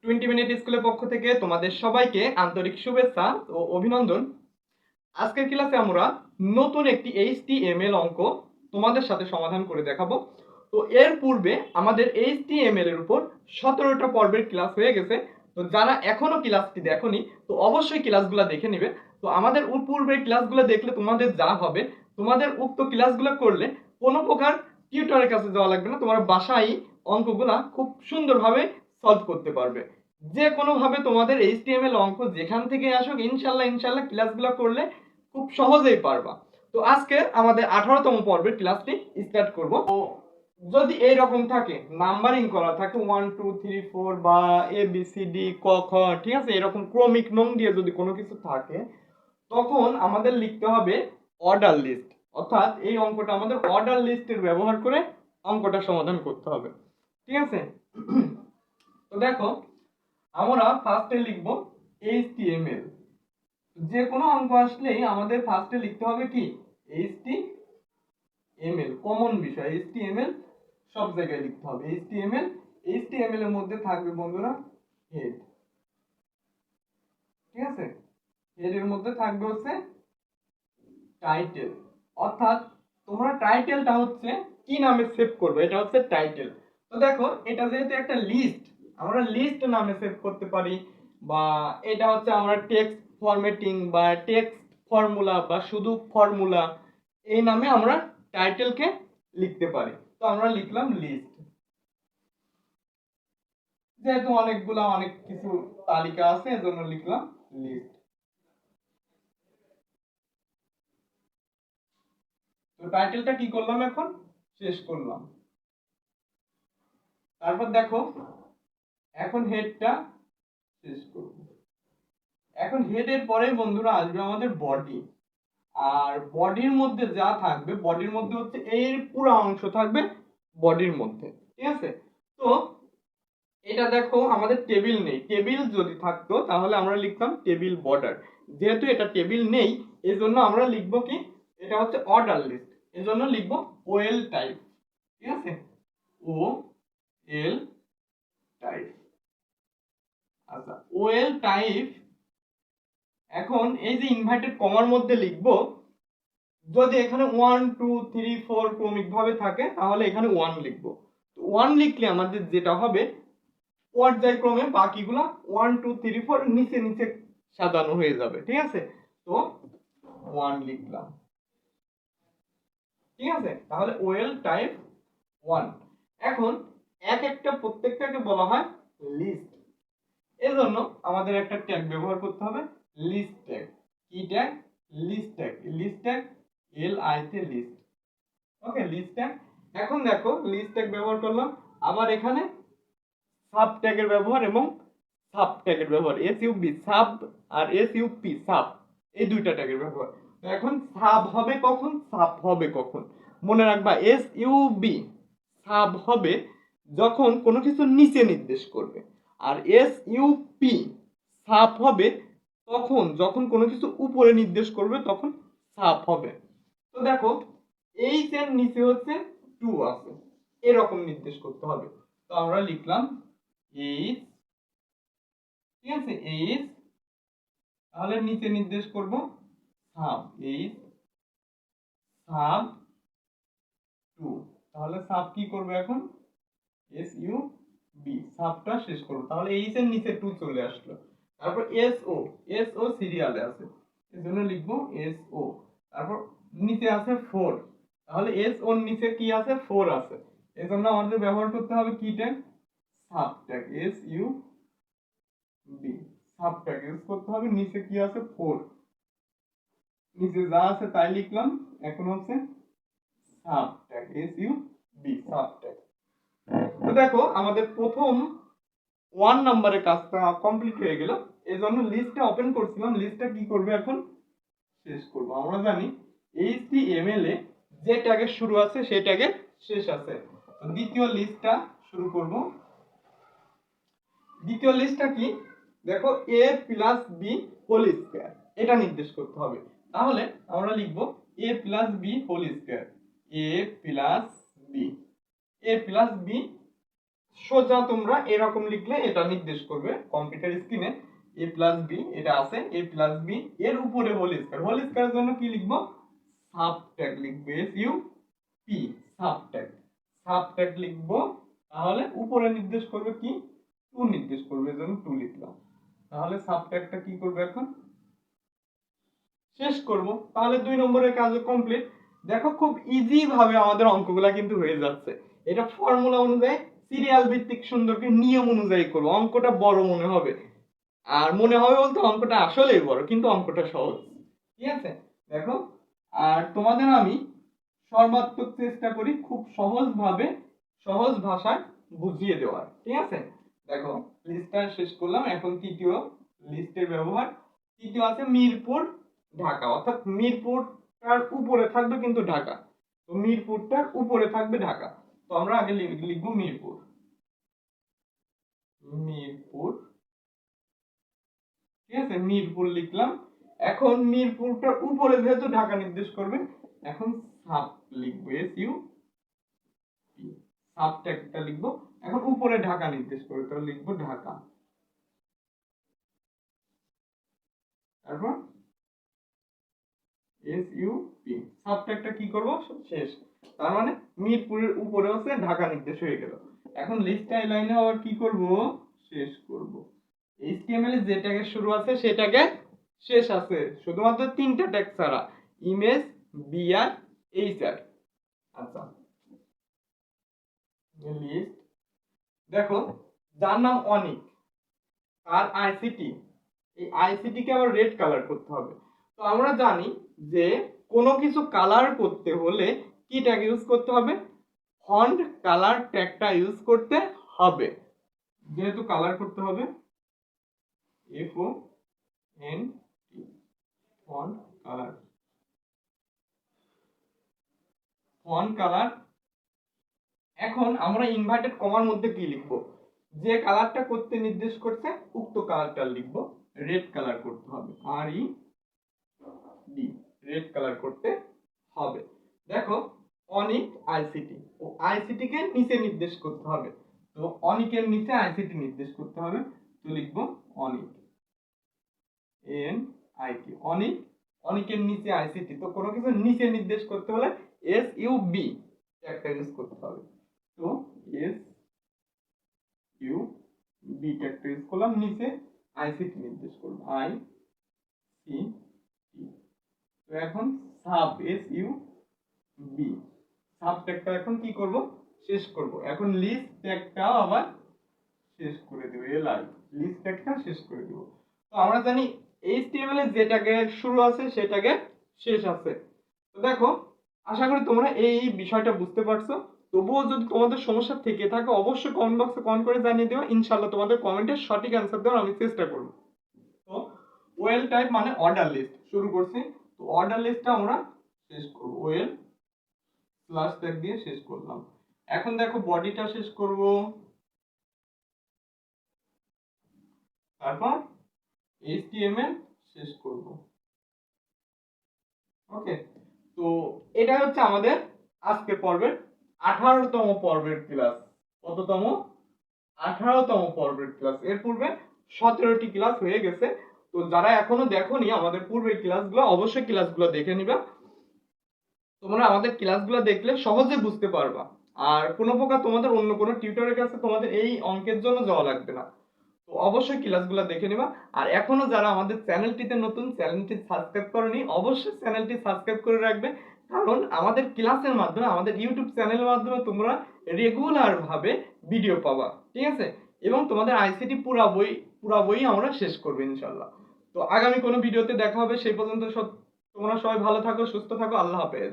20 minute স্কুলের পক্ষ থেকে তোমাদের সবাইকে আন্তরিক শুভেচ্ছা ও অভিনন্দন। আজকের ক্লাসে আমরা নতুন একটি HTML অঙ্ক তোমাদের সাথে সমাধান করে দেখাবো। তো এর পূর্বে আমাদের HTML এর উপর 17টা পর্বের ক্লাস হয়ে গেছে। তো যারা এখনো ক্লাসটি দেখোনি তো অবশ্যই ক্লাসগুলো দেখে নিবে। তো আমাদের পূর্বের ক্লাসগুলো দেখলে তোমাদের যা হবে, তোমাদের উক্ত ক্লাসগুলো করলে কোনো প্রকার টিউটরের কাছে যাওয়া লাগবে না, তোমরা বাসায় অঙ্কগুলা খুব সুন্দরভাবে সলভ করতে পারবে। যে কোনোভাবে তোমাদের HTML অঙ্ক যেখান থেকে আসুক ইনশাল্লাহ ক্লাসগুলো করলে খুব সহজেই পারবা। তো আজকে আমাদের 18তম পর্বের ক্লাসটি স্টার্ট করব। তো যদি এই রকম থাকে, নাম্বারিং করা থাকে 1 2 3 4 বা ABCD ক খ, ঠিক আছে, এরকম ক্রমিক নং দিয়ে যদি কোনো কিছু থাকে, তখন আমাদের লিখতে হবে অর্ডার লিস্ট। অর্থাৎ এই অঙ্কটা আমাদের অর্ডার লিস্টের ব্যবহার করে অঙ্কটা সমাধান করতে হবে, ঠিক আছে। তো দেখো, আমরা ফার্স্টে লিখব HTML। যে কোনো অঙ্ক আসলেই আমাদের ফার্স্টে লিখতে হবে কি HTML, কমন বিষয় HTML সব জায়গায় লিখতে হবে HTML এর মধ্যে থাকবে বন্ধুরা হেড, ঠিক আছে। হেড এর মধ্যে থাকবে হচ্ছে টাইটেল, অর্থাৎ তোমরা টাইটেলটা হচ্ছে কি নামে সেভ করবে, এটা হচ্ছে টাইটেল। তো দেখো, এটা যেহেতু একটা লিস্ট, আমরা লিস্ট নামে সেভ করতে পারি, বা এটা হচ্ছে আমরা টেক্সট ফরম্যাটিং বা টেক্সট ফর্মুলা বা শুধু ফর্মুলা, এই নামে আমরা টাইটেলকে লিখতে পারি। তো আমরা লিখলাম লিস্ট, যেহেতু অনেক কিছু তালিকা আছে এজন্য লিখলাম লিস্ট। তো টাইটেলটা কি করলাম, এখন শেষ করলাম। তারপর দেখো, এখন হেডটা শেষ করব। এখন হেডের পরে বন্ধুরা আসবে আমাদের বডি, আর বডির মধ্যে যা থাকবে, বডির মধ্যে হচ্ছে এর পুরো অংশ থাকবে বডির মধ্যে, ঠিক আছে। তো এটা দেখো, আমাদের টেবিল নেই, টেবিল যদি থাকতো তাহলে আমরা লিখতাম টেবিল বর্ডার। যেহেতু এটা টেবিল নেই, এজন্য আমরা লিখবো কি, এটা হচ্ছে অর্ডার লিস্ট, এজন্য লিখবো ওএল টাইপ, ঠিক আছে, ও এল টাইপ। আচ্ছা, ওএল টাইপ। এখন এই যে ইনভার্টেড কমার মধ্যে লিখবো, যদি এখানে 1 2 3 4 ক্রমিক ভাবে থাকে তাহলে এখানে 1 লিখবো। তো 1 লিখলে আমাদের যেটা হবে, পর্যায়ক্রমে বাকিগুলা 1 2 3 4 নিচে নিচে সাজানো হয়ে যাবে, ঠিক আছে। তো 1 লিখলাম, ঠিক আছে। তাহলে ওএল টাইপ 1। এখন এক একটা প্রত্যেকটাকে বলা হয় লিস্ট। এজন্য আমাদের একটা ট্যাগ ব্যবহার করতে হবে, লিস্ট ট্যাগ। কি tag? List tag. List tag LI তে লিস্ট, ওকে, লিস্ট ট্যাগ। এখন দেখো, লিস্ট ট্যাগ ব্যবহার করলাম, আবার এখানে সাব ট্যাগের ব্যবহার এবং সাব ট্যাগের ব্যবহার, SUB সাব আর SUP সাব, এই দুইটা ট্যাগের ব্যবহার। তো এখন সাব হবে কখন, সাব হবে কখন, মনে রাখবা, SUB সাব হবে যখন কোনো কিছু নিচে নির্দেশ করবে, আর SUP সাব হবে তখন যখন কোনো কিছু উপরে নির্দেশ করবে, তখন সাব হবে। তো দেখো, এইচ এর নিচে হচ্ছে 2 আছে, এরকম নির্দেশ করতে হবে। তো আমরা লিখলাম এইচ, ঠিক আছে, এইচ, তাহলে নিচে নির্দেশ করব সাব, এইচ সাব 2। তাহলে সাব কি করবে এখন, SUB সাবটা শেষ করব, তাহলে এইচ এর নিচে 2 চলে আসলো। তারপর SO সিরিয়ালে আছে, এজন্য লিখব SO। তারপর নিচে আছে 4, তাহলে SO এর নিচে কি আছে, 4 আছে, এজন্য আমাদের ব্যবহার করতে হবে কি tag, sub tag, SUB sub tag use করতে হবে। নিচে কি আছে, 4, নিচে যা আছে তাই লিখলাম। এখন হচ্ছে sub tag, SUB sub tag. তো দেখো, আমাদের প্রথম 1 নম্বরের কাজটা কমপ্লিট হয়ে গেল। এজন্য লিস্টটা ওপেন করছিলাম, লিস্টটা কি করবে, এখন শেষ করব। আমরা জানি HTML এ যে ট্যাগের শুরু আছে সেই ট্যাগের শেষ আছে। তো দ্বিতীয় লিস্টটা শুরু করব। দ্বিতীয় লিস্টটা কি, দেখো, a plus b whole square, এটা নির্দেশ করতে হবে। তাহলে আমরা লিখব a plus b whole square, a plus b, a plus b সোজা তোমরা এরকম লিখলে এটা নির্দেশ করবে কম্পিউটার স্ক্রিনে a প্লাস বি, এটা আছে a প্লাস বি, এর উপরে হোল স্কয়ার। হোল স্কয়ারের জন্য কি লিখবো? সাবট্রাক্ট লিখবো, S U P, subtract. Subtract লিখবো, তাহলে উপরে নির্দেশ করবে কি? 2 নির্দেশ করবে, এজন্য 2 লিখলাম। তাহলে সাবট্রাক্টটা কি করবে এখন? শেষ করব। তাহলে 2 নম্বরের কাজ কমপ্লিট। দেখো খুব ইজি ভাবে আমাদের অঙ্কগুলা কিন্তু হয়ে যাচ্ছে। এটা ফর্মুলা অনুযায়ী সিরিয়াল ভিত্তিক সুন্দর করে নিয়ম অনুযায়ী করব, অঙ্কটা বড় মনে হবে। আর মনে হবে বলতে অঙ্কটা আসলেই বড়, কিন্তু অঙ্কটা সহজ। ঠিক আছে, দেখো। আর তোমাদের আমি সর্বাত্মক চেষ্টা করি খুব সহজ ভাবে, সহজ ভাষায় বুঝিয়ে দেওয়ার। ঠিক আছে, দেখো লিস্টটা শেষ করলাম। এখন তৃতীয় লিস্টের ব্যবহার। তৃতীয় আছে মিরপুর ঢাকা, অর্থাৎ মিরপুরটার উপরে থাকবে কিন্তু ঢাকা। তো মিরপুরটার উপরে থাকবে ঢাকা। তো আমরা আগে লিখবো মিরপুর। মিরপুর, ঠিক আছে, মিরপুর লিখলাম। এখন মিরপুরটার উপরে যেহেতু ঢাকা নির্দেশ করবে, এখন সাব লিখবো, এস ইউ পি, সাবট্রাক্টটা লিখবো। এখন উপরে ঢাকা নির্দেশ করবে, তাহলে লিখবো ঢাকা। তারপর এস ইউ পি, সাবট্রাক্টটা কি করব? শেষ। তার মানে মিরপুরের উপরে হচ্ছে ঢাকা নির্দেশ হয়ে গেল। এখন লিস্টটা এই লাইনে আবার কি করব? শেষ করব। এইচটিএমএল এ যে ট্যাগের শুরু আছে সেটাকে শেষ আছে, শুধুমাত্র 3টা ট্যাগ ছাড়া, ইমেজ, বিআর, এইচআর। আচ্ছা, লিস্ট। দেখো, যার নাম অনিক, আর আইসিটি, এই আইসিটি কে আবার রেড কালার করতে হবে। তো আমরা জানি যে কোনো কিছু কালার করতে হলে কি ট্যাগ ইউজ করতে হবে? ফন্ট কালার ট্যাগটা ইউজ করতে হবে। যেহেতু কালার করতে হবে, F O N T, font colour. Font colour. এখন আমরা ইনভার্টেড কমার মধ্যে কি লিখব? যে কালারটা করতে নির্দেশ করছে উক্ত কালারটা লিখব। রেড কালার করতে হবে, আর ই ডি, রেড কালার করতে হবে। দেখো, অনিক আইসিটি, ও আইসিটি কে নিচে নির্দেশ করতে হবে। তো অনিকের নিচে আইসিটি নির্দেশ করতে হবে। তো লিখব অনিক, এন আই টি, অনিক। অনিকের নিচে আইসিটি, তো কোনো কিছু নিচে নির্দেশ করতে হলে এস ইউ বি একটা ইউজ করতে হবে। তো এস ইউ বি একটা ইউজ করলাম, নিচে আইসিটি নির্দেশ করব, আই সি টি। তো এখন sub, S U B, sub ট্যাগটা এখন কি করব? শেষ করব। এখন লিস্ট ট্যাগটাও আবার শেষ করে দেব, এলআই, লিস্ট ট্যাগটা শেষ করে দেব। তো আমরা জানি এইচটিএমএল এর যে ট্যাগে শুরু আছে সে ট্যাগে শেষ আছে। তো দেখো, আশা করি তোমরা এই বিষয়টা বুঝতে পারছো। তবুও যদি তোমাদের সমস্যা থেকে থাকে অবশ্যই কমেন্ট বক্সে কমেন্ট করে জানিয়ে দিও, ইনশাআল্লাহ তোমাদের কমেন্টের সঠিক অ্যান্সার দেওয়ার আমি চেষ্টা করব। তো ওয়েল টাইপ মানে অর্ডার লিস্ট শুরু করছি। তো অর্ডার লিস্টটা আমরা শেষ করব, ওয়েল প্লাস ট্যাগ দিয়ে শেষ করলাম। এখন দেখো বডিটা শেষ করব, তারপর এইচটিএমএল শেষ করব। ওকে, তো এটা হচ্ছে আমাদের আজকের পর্বের 18তম পর্বের ক্লাস। কততম? 18তম পর্বের ক্লাস। এর পূর্বে 17টি ক্লাস হয়ে গেছে। তো যারা এখনো দেখোনি আমাদের পূর্বের ক্লাসগুলো, অবশ্যই ক্লাসগুলো দেখে নিবা। তোমরা আমাদের ক্লাসগুলো দেখলে সহজে বুঝতে পারবা। আর কোনো প্রকার তোমাদের অন্য কোনো টিউটরের কাছে তোমাদের এই অঙ্কের জন্য যাওয়া লাগবে না। তো অবশ্যই ক্লাসগুলো দেখে নিবা। আর এখনো যারা আমাদের চ্যানেলটিতে নতুন, চ্যানেলটি সাবস্ক্রাইব করনি, অবশ্যই চ্যানেলটি সাবস্ক্রাইব করে রাখবে। কারণ আমাদের ক্লাসের মাধ্যমে, আমাদের ইউটিউব চ্যানেলের মাধ্যমে তোমরা রেগুলার ভাবে ভিডিও পাবা। ঠিক আছে, এবং তোমাদের আইসিটি পুরা বই আমরা শেষ করবো ইনশাল্লাহ। তো আগামী কোনো ভিডিওতে দেখা হবে। সেই পর্যন্ত তোমরা সবাই ভালো থাকো, সুস্থ থাকো। আল্লাহ হাফেজ।